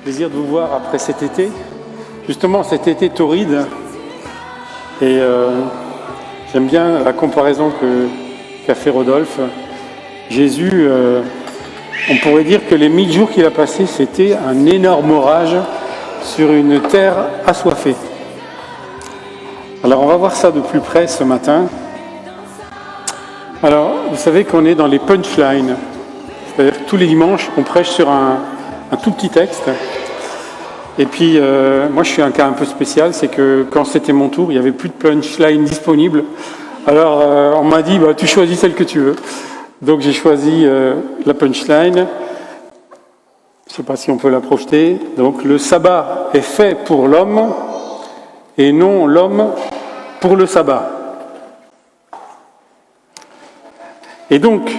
Plaisir de vous voir après cet été. Justement, cet été torride. Et j'aime bien la comparaison qu'a fait Rodolphe. Jésus, on pourrait dire que les 1000 jours qu'il a passés, c'était un énorme orage sur une terre assoiffée. Alors, on va voir ça de plus près ce matin. Alors, vous savez qu'on est dans les punchlines. C'est-à-dire que tous les dimanches, on prêche sur un tout petit texte. Et puis, moi, je suis un cas un peu spécial, c'est que quand c'était mon tour, il n'y avait plus de punchline disponible. Alors, on m'a dit, tu choisis celle que tu veux. Donc, j'ai choisi la punchline. Je ne sais pas si on peut la projeter. Donc, le sabbat est fait pour l'homme et non l'homme pour le sabbat. Et donc,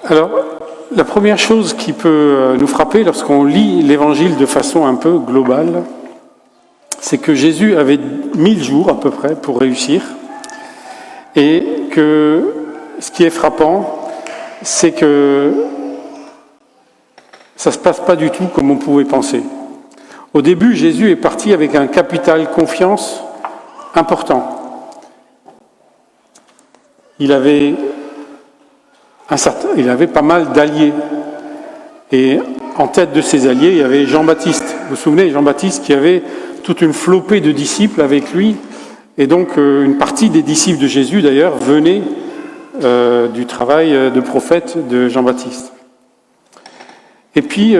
alors, la première chose qui peut nous frapper lorsqu'on lit l'Évangile de façon un peu globale, c'est que Jésus avait 1000 jours à peu près pour réussir, et que ce qui est frappant, c'est que ça ne se passe pas du tout comme on pouvait penser. Au début, Jésus est parti avec un capital confiance important. Il avait pas mal d'alliés. Et en tête de ces alliés, il y avait Jean-Baptiste. Vous vous souvenez, Jean-Baptiste qui avait toute une flopée de disciples avec lui. Et donc, une partie des disciples de Jésus, d'ailleurs, venaient du travail de prophète de Jean-Baptiste. Et puis,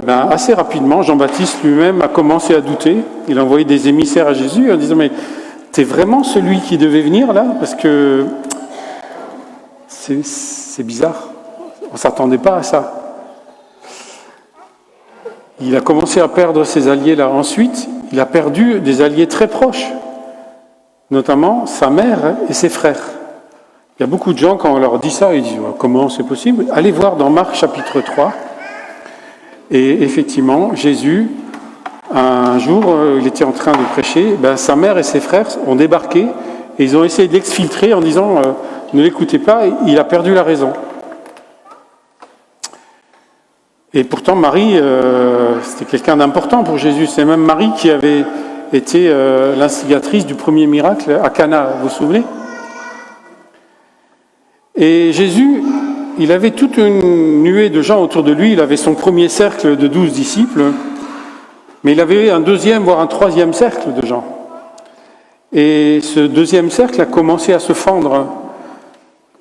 assez rapidement, Jean-Baptiste lui-même a commencé à douter. Il a envoyé des émissaires à Jésus en disant « Mais t'es vraiment celui qui devait venir là ? Parce que c'est bizarre, on ne s'attendait pas à ça. » Il a commencé à perdre ses alliés là. Ensuite, il a perdu des alliés très proches, notamment sa mère et ses frères. Il y a beaucoup de gens, quand on leur dit ça, ils disent « Comment c'est possible ?» Allez voir dans Marc chapitre 3. Et effectivement, Jésus, un jour, il était en train de prêcher, sa mère et ses frères ont débarqué et ils ont essayé de l'exfiltrer en disant ne l'écoutez pas, il a perdu la raison. Et pourtant, Marie, c'était quelqu'un d'important pour Jésus. C'est même Marie qui avait été l'instigatrice du premier miracle à Cana, vous vous souvenez ? Et Jésus, il avait toute une nuée de gens autour de lui. Il avait son premier cercle de 12 disciples, mais il avait un deuxième, voire un troisième cercle de gens. Et ce deuxième cercle a commencé à se fendre.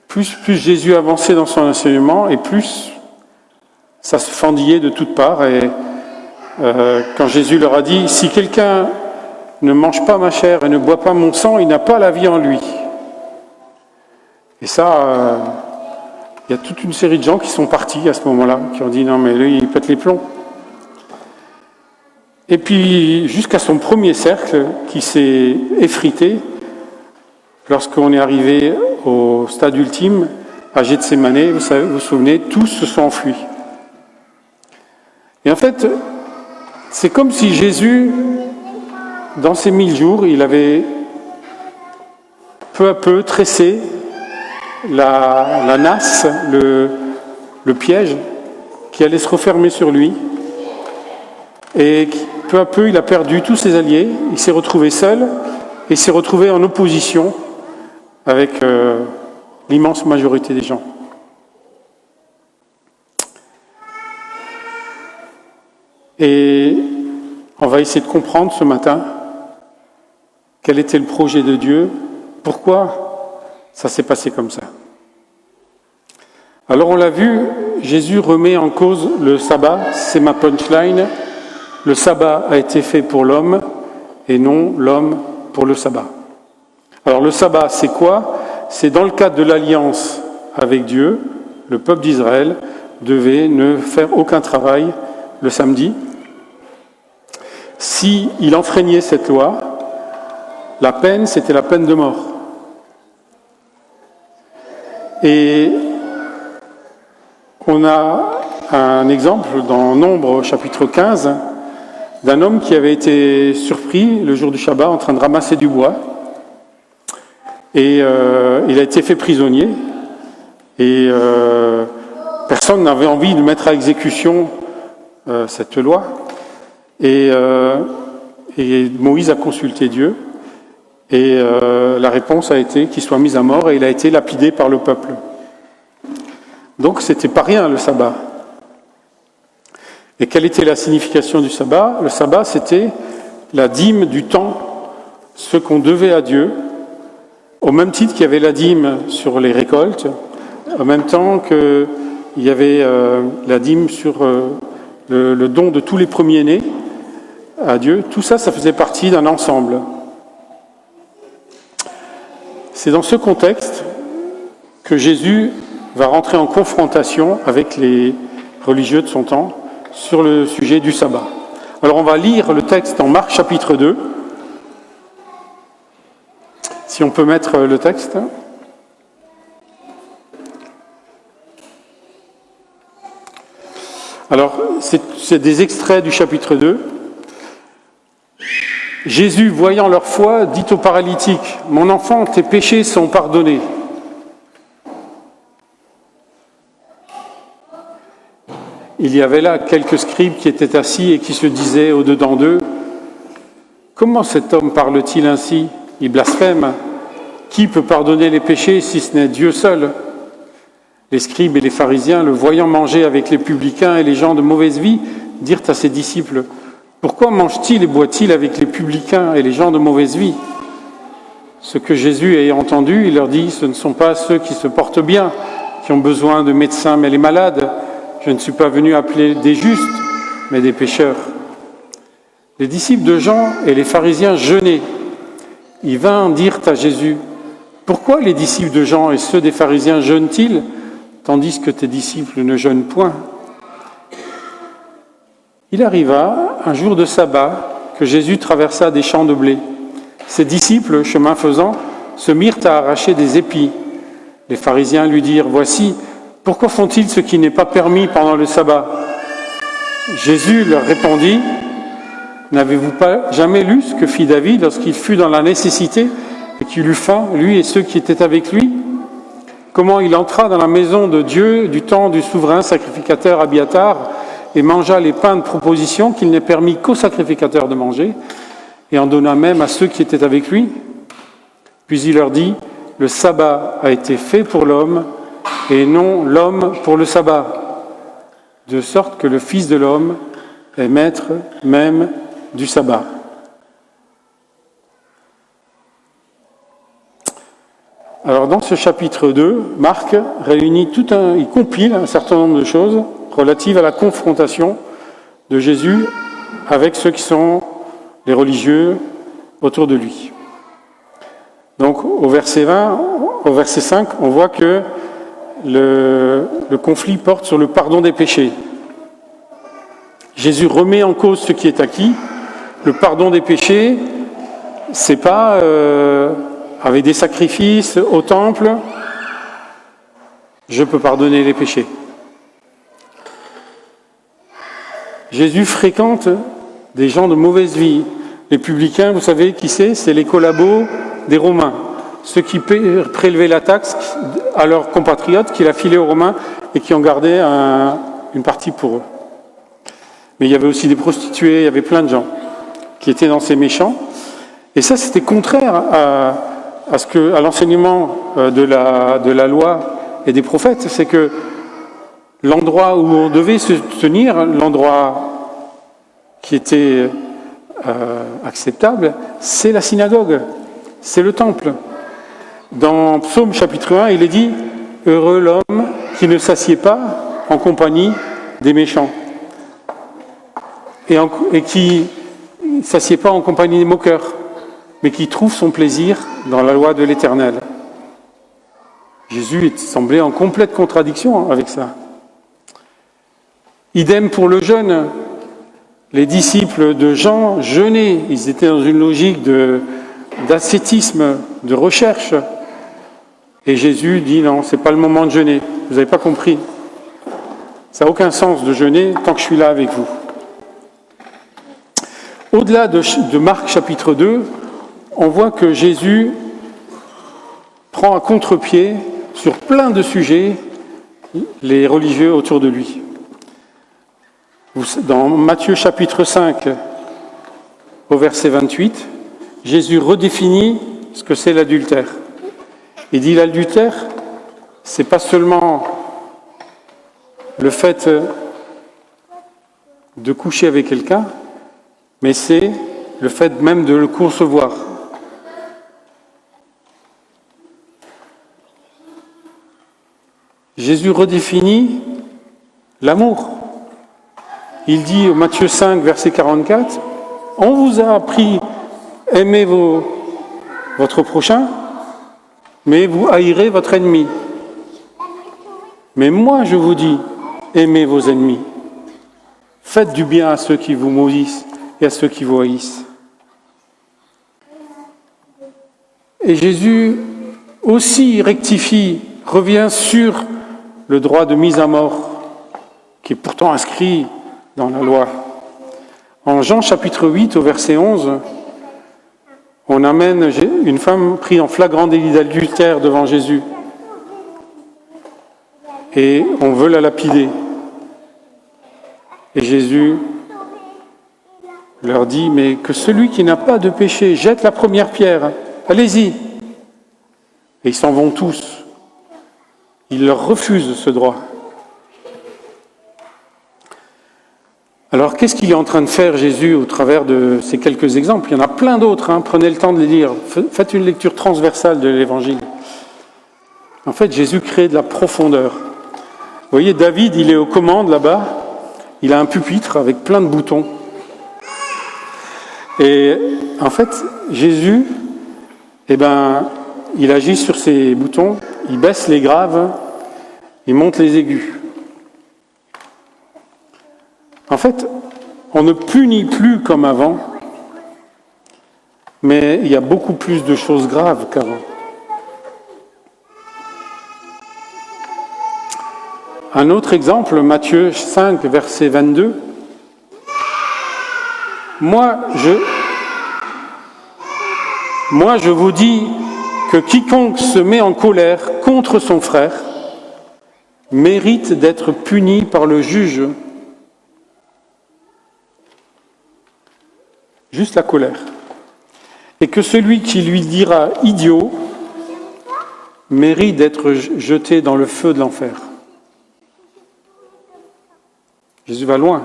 Plus Jésus avançait dans son enseignement, et plus ça se fendillait de toutes parts. Et quand Jésus leur a dit « Si quelqu'un ne mange pas ma chair et ne boit pas mon sang, il n'a pas la vie en lui. » Et ça, il y a toute une série de gens qui sont partis à ce moment-là, qui ont dit « Non, mais lui, il pète les plombs. » Et puis, jusqu'à son premier cercle, qui s'est effrité, lorsqu'on est arrivé au stade ultime, à Gethsémanée, vous vous souvenez, tous se sont enfuis. Et en fait, c'est comme si Jésus, dans ces 1000 jours, il avait peu à peu tressé la nasse, le piège qui allait se refermer sur lui. Et peu à peu, il a perdu tous ses alliés, il s'est retrouvé seul et s'est retrouvé en opposition avec l'immense majorité des gens. Et on va essayer de comprendre ce matin quel était le projet de Dieu, pourquoi ça s'est passé comme ça. Alors on l'a vu, Jésus remet en cause le sabbat, c'est ma punchline. Le sabbat a été fait pour l'homme et non l'homme pour le sabbat. Alors le sabbat, c'est quoi ? C'est dans le cadre de l'alliance avec Dieu, le peuple d'Israël devait ne faire aucun travail le samedi. S'il enfreignait cette loi, la peine, c'était la peine de mort. Et on a un exemple dans Nombre chapitre 15 d'un homme qui avait été surpris le jour du Shabbat en train de ramasser du bois. Et il a été fait prisonnier. Et personne n'avait envie de mettre à exécution cette loi. Et Moïse a consulté Dieu. Et la réponse a été qu'il soit mis à mort et il a été lapidé par le peuple. Donc c'était pas rien le sabbat. Et quelle était la signification du sabbat? Le sabbat, c'était la dîme du temps, ce qu'on devait à Dieu, au même titre qu'il y avait la dîme sur les récoltes, en même temps qu'il y avait la dîme sur le don de tous les premiers-nés à Dieu. Tout ça, ça faisait partie d'un ensemble. C'est dans ce contexte que Jésus va rentrer en confrontation avec les religieux de son temps sur le sujet du sabbat. Alors on va lire le texte en Marc chapitre 2. Si on peut mettre le texte. Alors c'est des extraits du chapitre 2. Jésus, voyant leur foi, dit au paralytique, « Mon enfant, tes péchés sont pardonnés. » Il y avait là quelques scribes qui étaient assis et qui se disaient au-dedans d'eux, « Comment cet homme parle-t-il ainsi? Il blasphème. Qui peut pardonner les péchés si ce n'est Dieu seul ?» Les scribes et les pharisiens, le voyant manger avec les publicains et les gens de mauvaise vie, dirent à ses disciples, « Pourquoi mange-t-il et boit-il avec les publicains et les gens de mauvaise vie ?» Ce que Jésus ayant entendu, il leur dit, « Ce ne sont pas ceux qui se portent bien, qui ont besoin de médecins, mais les malades. Je ne suis pas venu appeler des justes, mais des pécheurs. » Les disciples de Jean et les pharisiens jeûnaient. Ils vinrent dire à Jésus, « Pourquoi les disciples de Jean et ceux des pharisiens jeûnent-ils, tandis que tes disciples ne jeûnent point ?» Il arriva, un jour de sabbat, que Jésus traversa des champs de blé. Ses disciples, chemin faisant, se mirent à arracher des épis. Les pharisiens lui dirent, « Voici, pourquoi font-ils ce qui n'est pas permis pendant le sabbat ?» Jésus leur répondit, « N'avez-vous pas jamais lu ce que fit David lorsqu'il fut dans la nécessité et qu'il eut faim, lui et ceux qui étaient avec lui ? Comment il entra dans la maison de Dieu du temps du souverain sacrificateur Abiatar et mangea les pains de proposition qu'il n'est permis qu'aux sacrificateurs de manger, et en donna même à ceux qui étaient avec lui. Puis il leur dit, « Le sabbat a été fait pour l'homme, et non l'homme pour le sabbat, de sorte que le Fils de l'homme est maître même du sabbat. » Alors dans ce chapitre 2, Marc réunit il compile un certain nombre de choses relatives à la confrontation de Jésus avec ceux qui sont les religieux autour de lui. Donc au verset 5, on voit que le conflit porte sur le pardon des péchés. Jésus remet en cause ce qui est acquis. Le pardon des péchés, c'est pas avec des sacrifices au temple, je peux pardonner les péchés. Jésus fréquente des gens de mauvaise vie. Les publicains, vous savez qui c'est? C'est les collabos des Romains. Ceux qui prélevaient la taxe à leurs compatriotes, qui la filaient aux Romains et qui en gardaient une partie pour eux. Mais il y avait aussi des prostituées, il y avait plein de gens qui étaient dans ces méchants. Et ça, c'était contraire à l'enseignement de la loi et des prophètes. C'est que l'endroit où on devait se tenir, l'endroit qui était acceptable, c'est la synagogue, c'est le temple. Dans Psaume chapitre 1, il est dit « Heureux l'homme qui ne s'assied pas en compagnie des méchants et qui ne s'assied pas en compagnie des moqueurs, mais qui trouve son plaisir dans la loi de l'Éternel. » Jésus semblait en complète contradiction avec ça. Idem pour le jeûne. Les disciples de Jean jeûnaient. Ils étaient dans une logique d'ascétisme, de recherche. Et Jésus dit non, c'est pas le moment de jeûner. Vous n'avez pas compris. Ça n'a aucun sens de jeûner tant que je suis là avec vous. Au-delà de Marc chapitre 2, on voit que Jésus prend à contre-pied sur plein de sujets les religieux autour de lui. Dans Matthieu chapitre 5, au verset 28, Jésus redéfinit ce que c'est l'adultère. Il dit l'adultère, c'est pas seulement le fait de coucher avec quelqu'un, mais c'est le fait même de le concevoir. Jésus redéfinit l'amour. Il dit au Matthieu 5, verset 44, « On vous a appris à aimer votre prochain, mais vous haïrez votre ennemi. Mais moi, je vous dis, aimez vos ennemis. Faites du bien à ceux qui vous maudissent et à ceux qui vous haïssent. » Et Jésus aussi rectifie, revient sur le droit de mise à mort, qui est pourtant inscrit dans la loi. En Jean chapitre 8, au verset 11, on amène une femme prise en flagrant délit d'adultère devant Jésus. Et on veut la lapider. Et Jésus leur dit, mais que celui qui n'a pas de péché jette la première pierre. Allez-y. Et ils s'en vont tous. Il leur refuse ce droit. Alors, qu'est-ce qu'il est en train de faire, Jésus, au travers de ces quelques exemples ? Il y en a plein d'autres, prenez le temps de les lire. Faites une lecture transversale de l'Évangile. En fait, Jésus crée de la profondeur. Vous voyez, David, il est aux commandes là-bas. Il a un pupitre avec plein de boutons. Et en fait, Jésus, il agit sur ces boutons, il baisse les graves, il monte les aigus. En fait, on ne punit plus comme avant, mais il y a beaucoup plus de choses graves qu'avant. Un autre exemple, Matthieu 5, verset 22. Moi, je vous dis que quiconque se met en colère contre son frère mérite d'être puni par le juge. Juste la colère. Et que celui qui lui dira « idiot » mérite d'être jeté dans le feu de l'enfer. Jésus va loin.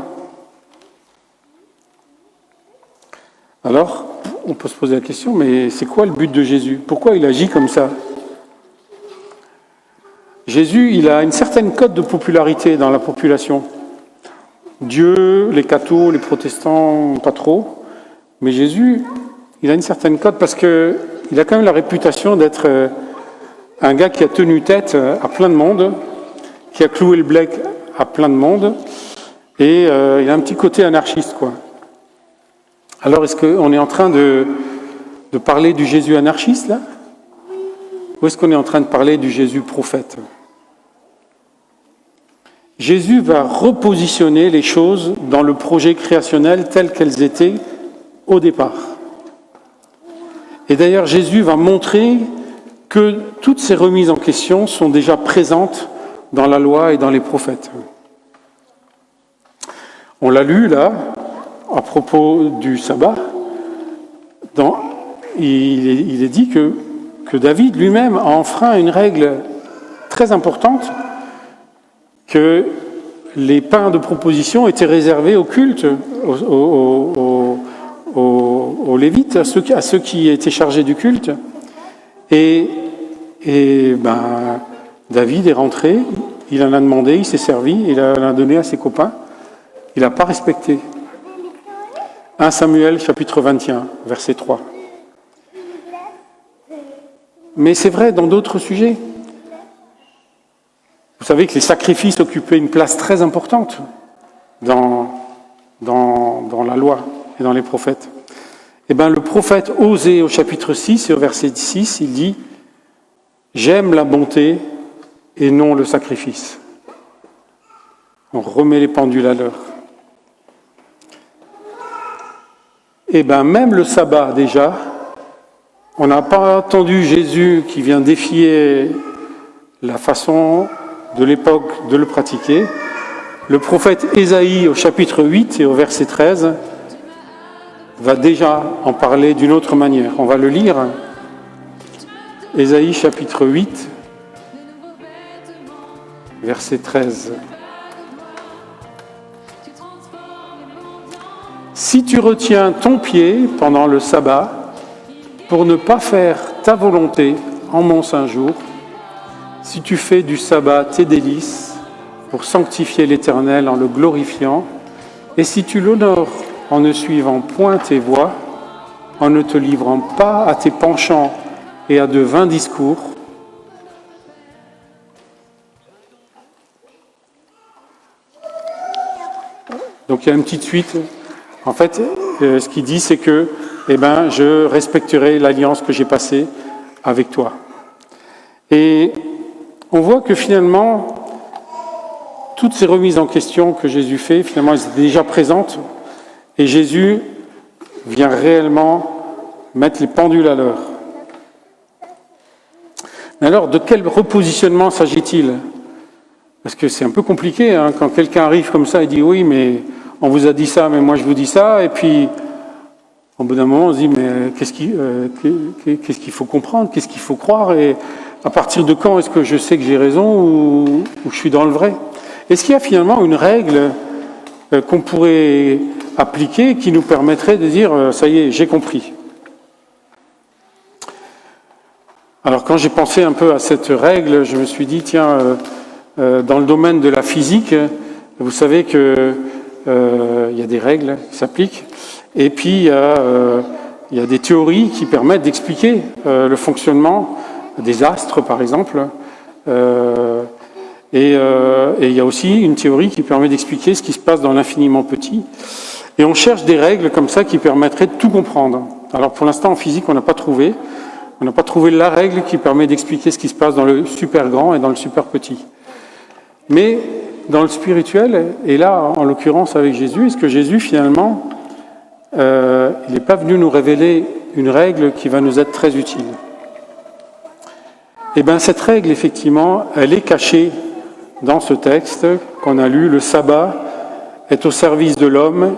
Alors, on peut se poser la question, mais c'est quoi le but de Jésus ? Pourquoi il agit comme ça ? Jésus, il a une certaine cote de popularité dans la population. Dieu, les cathos, les protestants, pas trop. Mais Jésus, il a une certaine cote parce qu'il a quand même la réputation d'être un gars qui a tenu tête à plein de monde, qui a cloué le bec à plein de monde, et il a un petit côté anarchiste, quoi. Alors, est-ce qu'on est en train de parler du Jésus anarchiste, là ? Ou est-ce qu'on est en train de parler du Jésus prophète ? Jésus va repositionner les choses dans le projet créationnel tel qu'elles étaient au départ. Et d'ailleurs, Jésus va montrer que toutes ces remises en question sont déjà présentes dans la loi et dans les prophètes. On l'a lu, là, à propos du sabbat. Il est dit que David lui-même a enfreint une règle très importante, que les pains de proposition étaient réservés au culte, aux Lévites, à ceux qui étaient chargés du culte. Et David est rentré, il en a demandé, il s'est servi, il en a donné à ses copains. Il n'a pas respecté. 1 Samuel, chapitre 21, verset 3. Mais c'est vrai dans d'autres sujets. Vous savez que les sacrifices occupaient une place très importante dans la loi et dans les prophètes. Eh bien, le prophète Osée, au chapitre 6 et au verset 6, il dit « J'aime la bonté et non le sacrifice. » On remet les pendules à l'heure. Eh bien, même le sabbat, déjà, On n'a pas entendu Jésus qui vient défier la façon de l'époque de le pratiquer. Le prophète Ésaïe, au chapitre 8 et au verset 13, va déjà en parler d'une autre manière. On va le lire. Ésaïe, chapitre 8, verset 13. Si tu retiens ton pied pendant le sabbat pour ne pas faire ta volonté en mon saint jour, si tu fais du sabbat tes délices pour sanctifier l'Éternel en le glorifiant, et si tu l'honores en ne suivant point tes voies, en ne te livrant pas à tes penchants et à de vains discours, donc il y a une petite suite. En fait, ce qu'il dit, c'est que je respecterai l'alliance que j'ai passée avec toi. Et on voit que finalement, toutes ces remises en question que Jésus fait, finalement, elles étaient déjà présentes. Et Jésus vient réellement mettre les pendules à l'heure. Mais alors, de quel repositionnement s'agit-il ? Parce que c'est un peu compliqué, quand quelqu'un arrive comme ça et dit « Oui, mais on vous a dit ça, mais moi je vous dis ça », et puis au bout d'un moment on se dit « Mais qu'est-ce qu'il faut comprendre, qu'est-ce qu'il faut croire, et à partir de quand est-ce que je sais que j'ai raison ou je suis dans le vrai ?» Est-ce qu'il y a finalement une règle qu'on pourrait appliquer qui nous permettrait de dire « Ça y est, j'ai compris ». Alors quand j'ai pensé un peu à cette règle, je me suis dit « Tiens, dans le domaine de la physique, vous savez que il y a des règles qui s'appliquent, et puis il y a des théories qui permettent d'expliquer le fonctionnement des astres, par exemple, et il y a aussi une théorie qui permet d'expliquer ce qui se passe dans l'infiniment petit. Et on cherche des règles comme ça qui permettraient de tout comprendre. Alors pour l'instant, en physique, on n'a pas trouvé la règle qui permet d'expliquer ce qui se passe dans le super grand et dans le super petit. Mais dans le spirituel, et là, en l'occurrence avec Jésus, est-ce que Jésus, finalement, il n'est pas venu nous révéler une règle qui va nous être très utile ? Eh bien, cette règle, effectivement, elle est cachée dans ce texte qu'on a lu. Le sabbat est au service de l'homme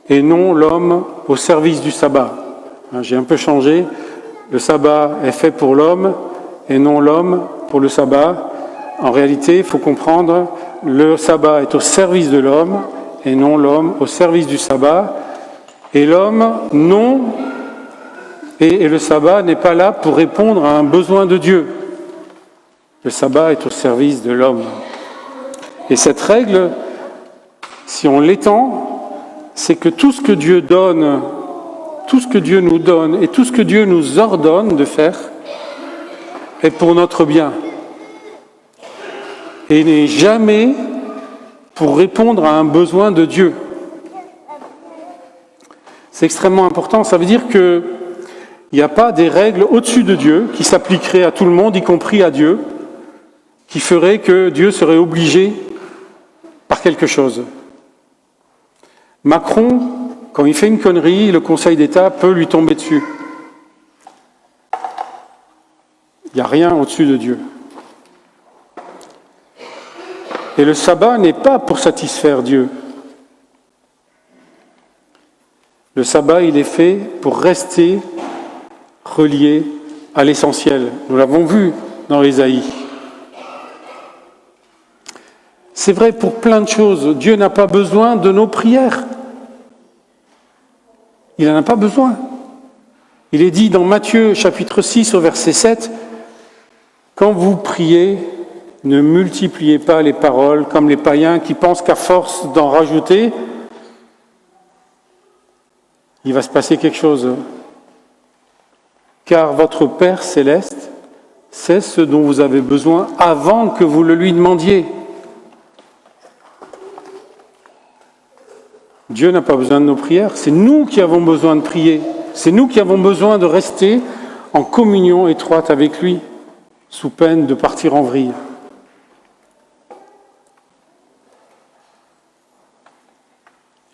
et non l'homme au service du sabbat. J'ai un peu changé. Le sabbat est fait pour l'homme et non l'homme pour le sabbat. En réalité, il faut comprendre, le sabbat est au service de l'homme et non l'homme au service du sabbat. Et l'homme, non, et le sabbat n'est pas là pour répondre à un besoin de Dieu. Le sabbat est au service de l'homme. Et cette règle, si on l'étend, c'est que tout ce que Dieu donne, tout ce que Dieu nous donne et tout ce que Dieu nous ordonne de faire est pour notre bien. Et n'est jamais pour répondre à un besoin de Dieu. C'est extrêmement important. Ça veut dire qu'il n'y a pas des règles au-dessus de Dieu qui s'appliqueraient à tout le monde, y compris à Dieu, qui feraient que Dieu serait obligé par quelque chose. Macron, quand il fait une connerie, le Conseil d'État peut lui tomber dessus. Il n'y a rien au-dessus de Dieu. Et le sabbat n'est pas pour satisfaire Dieu. Le sabbat, il est fait pour rester relié à l'essentiel. Nous l'avons vu dans Ésaïe. C'est vrai pour plein de choses. Dieu n'a pas besoin de nos prières. Il n'en a pas besoin. Il est dit dans Matthieu chapitre 6 au verset 7, « Quand vous priez, ne multipliez pas les paroles comme les païens qui pensent qu'à force d'en rajouter, il va se passer quelque chose. Car votre Père céleste sait ce dont vous avez besoin avant que vous le lui demandiez. » Dieu n'a pas besoin de nos prières, c'est nous qui avons besoin de prier. C'est nous qui avons besoin de rester en communion étroite avec lui, sous peine de partir en vrille.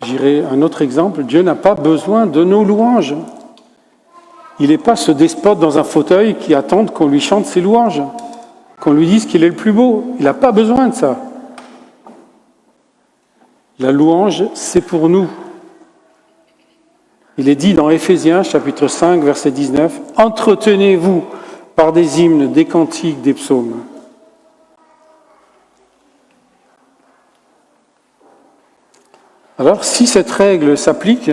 J'irai un autre exemple, Dieu n'a pas besoin de nos louanges. Il n'est pas ce despote dans un fauteuil qui attend qu'on lui chante ses louanges, qu'on lui dise qu'il est le plus beau. Il n'a pas besoin de ça. La louange, c'est pour nous. Il est dit dans Éphésiens, chapitre 5, verset 19, « Entretenez-vous par des hymnes, des cantiques, des psaumes. » Alors, si cette règle s'applique,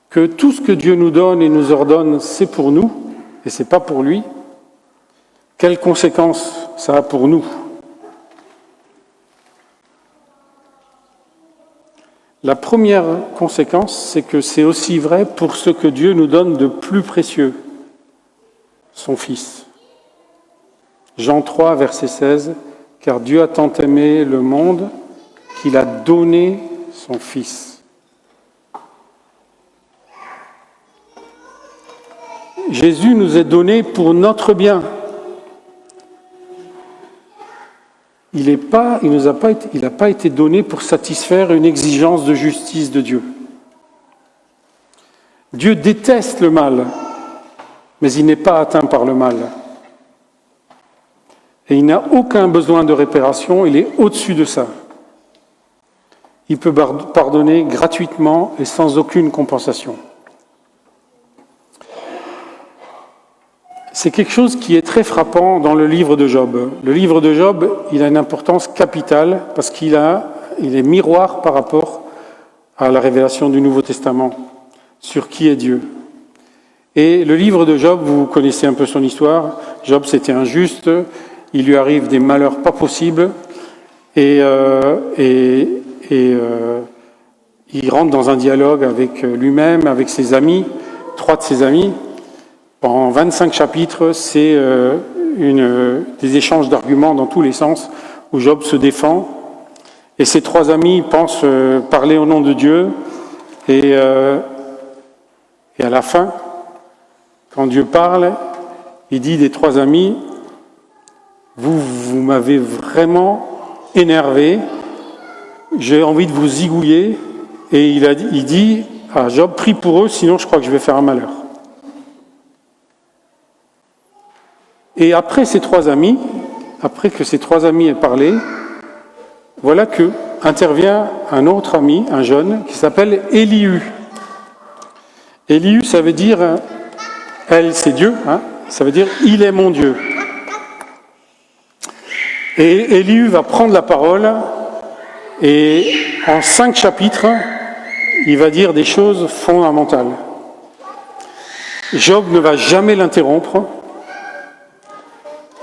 que tout ce que Dieu nous donne et nous ordonne, c'est pour nous, et c'est pas pour lui, quelles conséquences ça a pour nous? La première conséquence, c'est que c'est aussi vrai pour ce que Dieu nous donne de plus précieux, son Fils. Jean 3, verset 16, « Car Dieu a tant aimé le monde qu'il a donné son Fils. » Jésus nous est donné pour notre bien. Il n'a pas été donné pour satisfaire une exigence de justice de Dieu. Dieu déteste le mal, mais il n'est pas atteint par le mal. Et il n'a aucun besoin de réparation, il est au-dessus de ça. Il peut pardonner gratuitement et sans aucune compensation. C'est quelque chose qui est très frappant dans le livre de Job. Le livre de Job, il a une importance capitale parce qu'il est miroir par rapport à la révélation du Nouveau Testament sur qui est Dieu. Et le livre de Job, vous connaissez un peu son histoire. Job, c'était injuste, il lui arrive des malheurs pas possibles et il rentre dans un dialogue avec lui-même, avec ses amis, 3 de ses amis. En 25 chapitres, c'est des échanges d'arguments dans tous les sens, où Job se défend. Et ses 3 amis pensent parler au nom de Dieu. Et à la fin, quand Dieu parle, il dit des 3 amis, vous m'avez vraiment énervé, j'ai envie de vous zigouiller. Et il dit à Job, prie pour eux, sinon je crois que je vais faire un malheur. Et après que ces 3 amis aient parlé, voilà que intervient un autre ami, un jeune, qui s'appelle Élihu. Élihu, ça veut dire, elle c'est Dieu, ça veut dire il est mon Dieu. Et Élihu va prendre la parole et en 5 chapitres, il va dire des choses fondamentales. Job ne va jamais l'interrompre.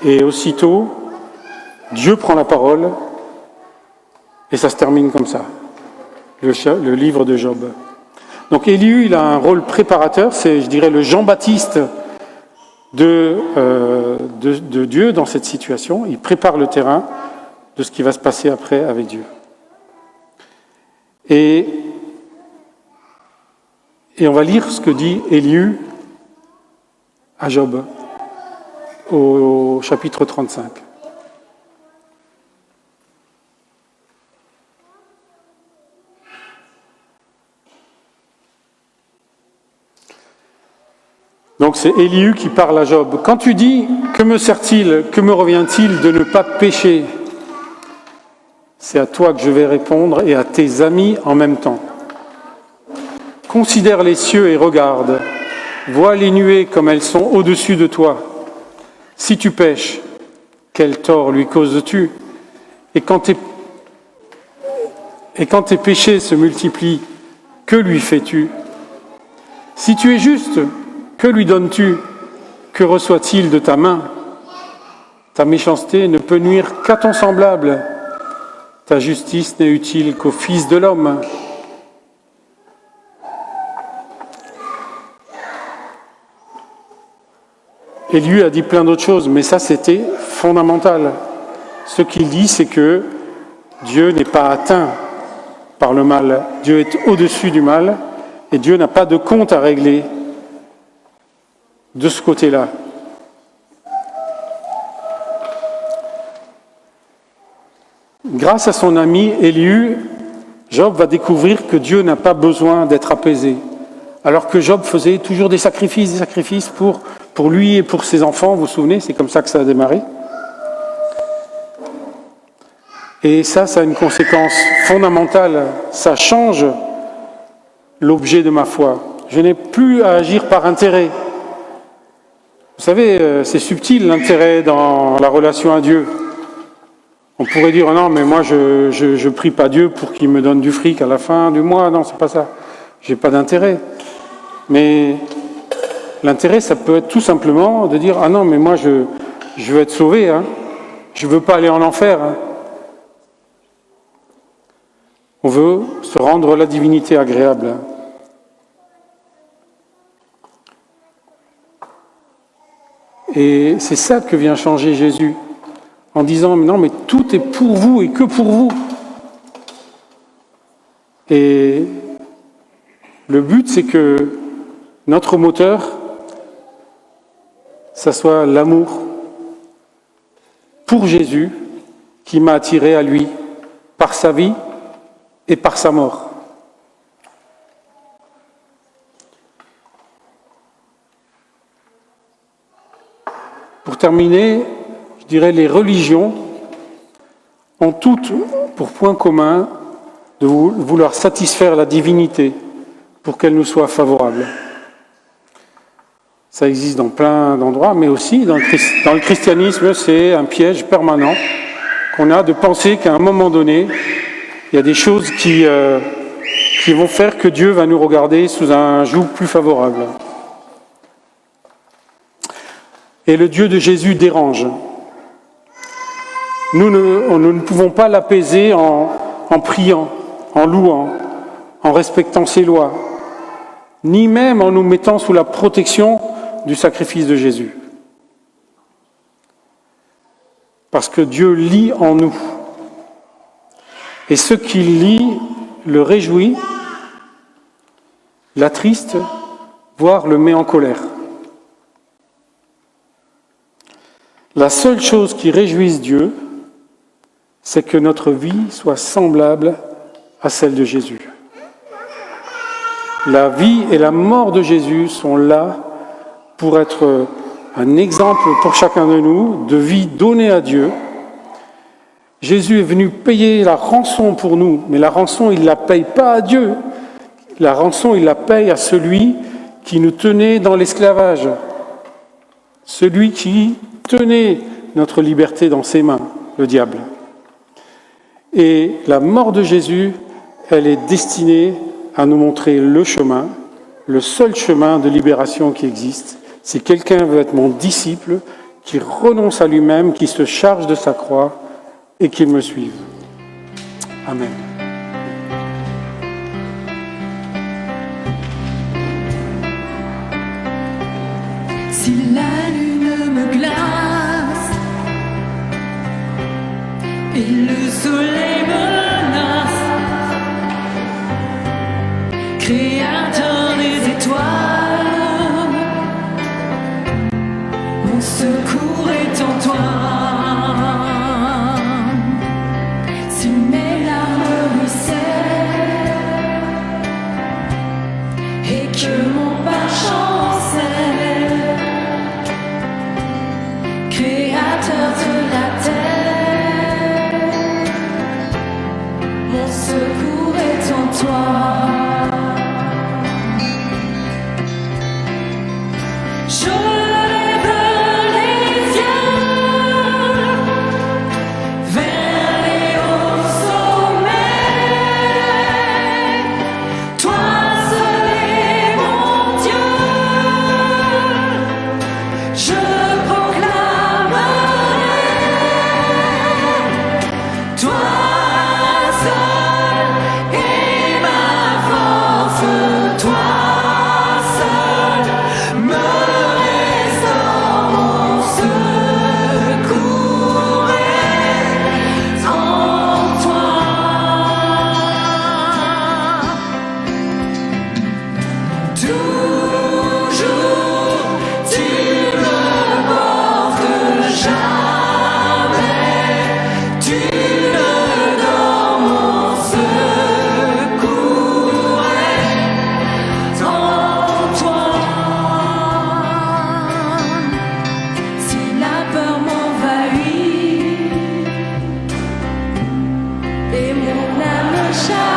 Et aussitôt, Dieu prend la parole et ça se termine comme ça, le livre de Job. Donc Élihu, il a un rôle préparateur, c'est, je dirais, le Jean-Baptiste de Dieu dans cette situation. Il prépare le terrain de ce qui va se passer après avec Dieu. Et on va lire ce que dit Élihu à Job. Au chapitre 35. Donc c'est Élihu qui parle à Job. Quand tu dis « Que me sert-il, que me revient-il de ne pas pécher ?» C'est à toi que je vais répondre et à tes amis en même temps. Considère les cieux et regarde. Vois les nuées comme elles sont au-dessus de toi. Si tu pèches, quel tort lui causes-tu? Et quand tes péchés se multiplient, que lui fais-tu? Si tu es juste, que lui donnes-tu? Que reçoit-il de ta main? Ta méchanceté ne peut nuire qu'à ton semblable. Ta justice n'est utile qu'au Fils de l'homme. Élihu a dit plein d'autres choses, mais ça c'était fondamental. Ce qu'il dit, c'est que Dieu n'est pas atteint par le mal. Dieu est au-dessus du mal et Dieu n'a pas de compte à régler de ce côté-là. Grâce à son ami Élihu, Job va découvrir que Dieu n'a pas besoin d'être apaisé. Alors que Job faisait toujours des sacrifices pour lui et pour ses enfants, vous vous souvenez, c'est comme ça que ça a démarré. Et ça a une conséquence fondamentale, ça change l'objet de ma foi. Je n'ai plus à agir par intérêt. Vous savez, c'est subtil l'intérêt dans la relation à Dieu. On pourrait dire, non, mais moi je prie pas Dieu pour qu'il me donne du fric à la fin du mois. Non, c'est pas ça. J'ai pas d'intérêt. Mais l'intérêt, ça peut être tout simplement de dire, ah non, mais moi je veux être sauvé. Hein. Je veux pas aller en enfer. Hein. On veut se rendre la divinité agréable. Et c'est ça que vient changer Jésus, en disant, non, mais tout est pour vous et que pour vous. Et le but, c'est que notre moteur, ça soit l'amour pour Jésus qui m'a attiré à lui par sa vie et par sa mort. Pour terminer, je dirais les religions ont toutes pour point commun de vouloir satisfaire la divinité pour qu'elle nous soit favorable. Ça existe dans plein d'endroits, mais aussi dans le christianisme, c'est un piège permanent qu'on a de penser qu'à un moment donné, il y a des choses qui vont faire que Dieu va nous regarder sous un joug plus favorable. Et le Dieu de Jésus dérange. Nous ne pouvons pas l'apaiser en priant, en louant, en respectant ses lois, ni même en nous mettant sous la protection du sacrifice de Jésus. Parce que Dieu lit en nous. Et ce qu'il lit le réjouit, l'attriste, voire le met en colère. La seule chose qui réjouisse Dieu, c'est que notre vie soit semblable à celle de Jésus. La vie et la mort de Jésus sont là pour être un exemple pour chacun de nous de vie donnée à Dieu. Jésus est venu payer la rançon pour nous, mais la rançon, il ne la paye pas à Dieu. La rançon, il la paye à celui qui nous tenait dans l'esclavage, celui qui tenait notre liberté dans ses mains, le diable. Et la mort de Jésus, elle est destinée à nous montrer le chemin, le seul chemin de libération qui existe. Si quelqu'un veut être mon disciple, qui renonce à lui-même, qui se charge de sa croix et qu'il me suive. Amen. Si la lune me glace et le soleil menace, Créateur des étoiles, mon secours est en toi. Si mes larmes ruissellent et que mon pas chancelle, Créateur de la terre, et mon âme chasse.